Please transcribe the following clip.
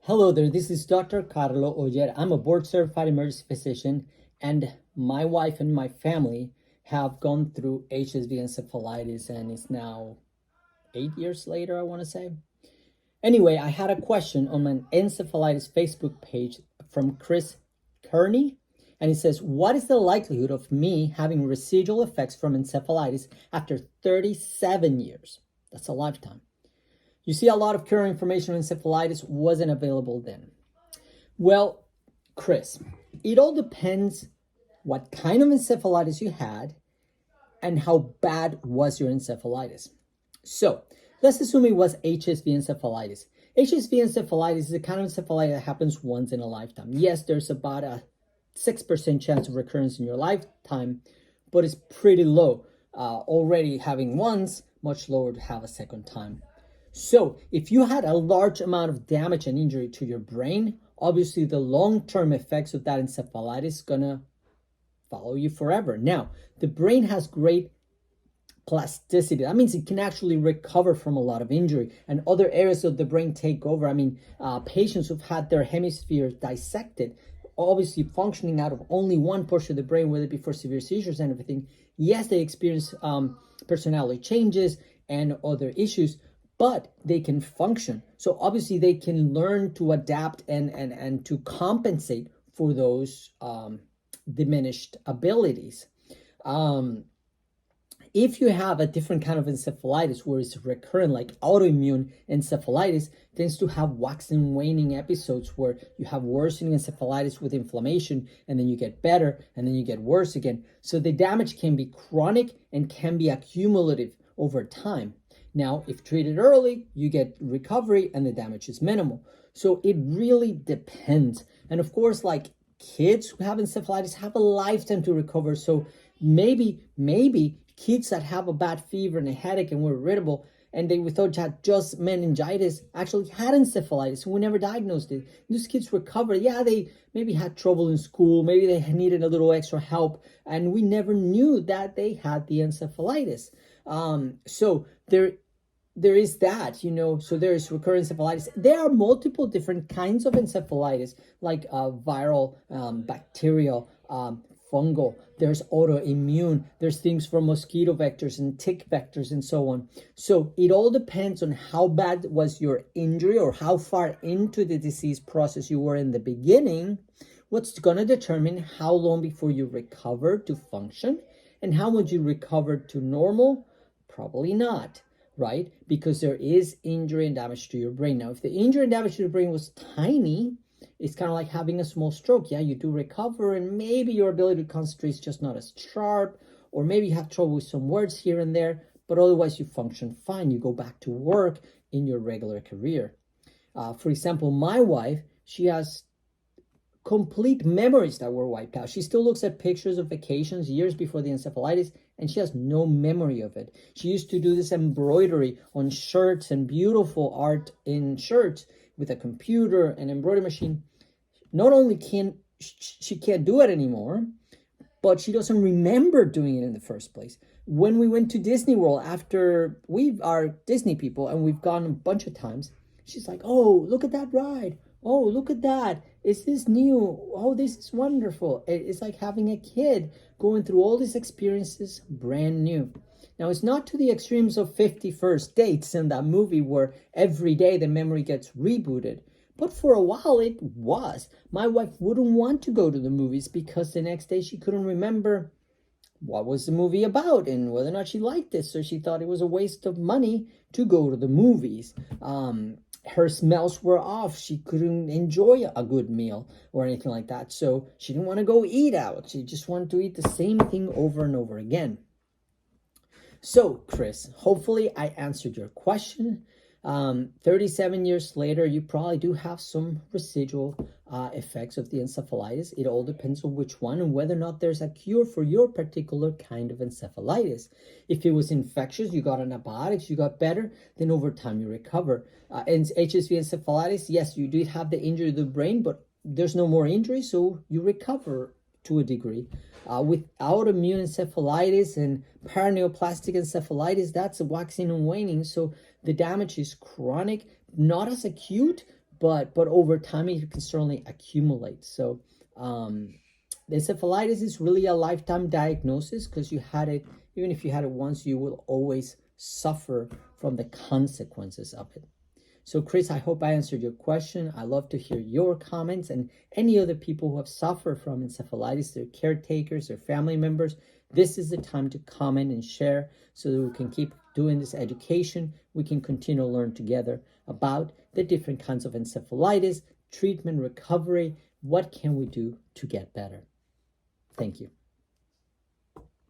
Hello there, this is Dr. Carlo Oller. I'm a board-certified emergency physician, and my wife and my family have gone through HSV encephalitis, and it's now 8 years later, I want to say. Anyway, I had a question on my encephalitis Facebook page from Chris Kearney, and it says, what is the likelihood of me having residual effects from encephalitis after 37 years? That's a lifetime. You see, a lot of current information on encephalitis wasn't available then. Well, Chris, it all depends what kind of encephalitis you had and how bad was your encephalitis. So let's assume it was HSV encephalitis. HSV encephalitis is a kind of encephalitis that happens once in a lifetime. Yes, there's about a 6% chance of recurrence in your lifetime, but it's pretty low. Already having once, much lower to have a second time. So if you had a large amount of damage and injury to your brain, obviously the long-term effects of that encephalitis is gonna follow you forever. Now, the brain has great plasticity. That means it can actually recover from a lot of injury, and other areas of the brain take over. Patients who've had their hemispheres dissected, obviously functioning out of only one portion of the brain, whether it be for severe seizures and everything. Yes, they experience personality changes and other issues, but they can function. So obviously they can learn to adapt and to compensate for those diminished abilities. If you have a different kind of encephalitis where it's recurrent, like autoimmune encephalitis, tends to have waxing and waning episodes where you have worsening encephalitis with inflammation, and then you get better, and then you get worse again. So the damage can be chronic and can be accumulative over time. Now, if treated early, you get recovery and the damage is minimal. So it really depends. And of course, like kids who have encephalitis have a lifetime to recover. So maybe kids that have a bad fever and a headache and were irritable, and we thought had just meningitis, actually had encephalitis, and we never diagnosed it. Those kids recovered. Yeah, they maybe had trouble in school, maybe they needed a little extra help, and we never knew that they had the encephalitis. So there is that, so there is recurrent encephalitis. There are multiple different kinds of encephalitis, like viral, bacterial, fungal. There's autoimmune. There's things from mosquito vectors and tick vectors and so on. So it all depends on how bad was your injury or how far into the disease process you were in the beginning. What's going to determine how long before you recover to function, and how much you recover to normal? Probably not. Right? Because there is injury and damage to your brain. Now, if the injury and damage to your brain was tiny, it's kind of like having a small stroke. Yeah, you do recover, and maybe your ability to concentrate is just not as sharp, or maybe you have trouble with some words here and there, but otherwise you function fine. You go back to work in your regular career. For example, my wife, she has complete memories that were wiped out. She still looks at pictures of vacations years before the encephalitis, and she has no memory of it. She used to do this embroidery on shirts and beautiful art in shirts with a computer and embroidery machine. Not only she can't do it anymore, but she doesn't remember doing it in the first place. When we went to Disney World, after we are Disney people and we've gone a bunch of times, she's like, oh, look at that ride. Oh, look at that. Is this new? Oh, this is wonderful. It's like having a kid going through all these experiences brand new. Now, it's not to the extremes of 50 First Dates in that movie where every day the memory gets rebooted. But for a while it was. My wife wouldn't want to go to the movies because the next day she couldn't remember what was the movie about and whether or not she liked it. So she thought it was a waste of money to go to the movies. Her smells were off. She couldn't enjoy a good meal or anything like that. So she didn't want to go eat out. She just wanted to eat the same thing over and over again. So, Chris, hopefully I answered your question. 37 years later, you probably do have some residual effects of the encephalitis. It all depends on which one and whether or not there's a cure for your particular kind of encephalitis. If it was infectious, you got antibiotics, you got better, then over time you recover. And HSV encephalitis, yes, you did have the injury to the brain, but there's no more injury, so you recover to a degree. With autoimmune encephalitis and paraneoplastic encephalitis, that's waxing and waning. So the damage is chronic, not as acute, but over time it can certainly accumulate. So the encephalitis is really a lifetime diagnosis, because you had it, even if you had it once, you will always suffer from the consequences of it. So Chris, I hope I answered your question. I love to hear your comments, and any other people who have suffered from encephalitis, their caretakers, their family members. This is the time to comment and share, so that we can keep doing this education. We can continue to learn together about the different kinds of encephalitis, treatment, recovery. What can we do to get better? Thank you.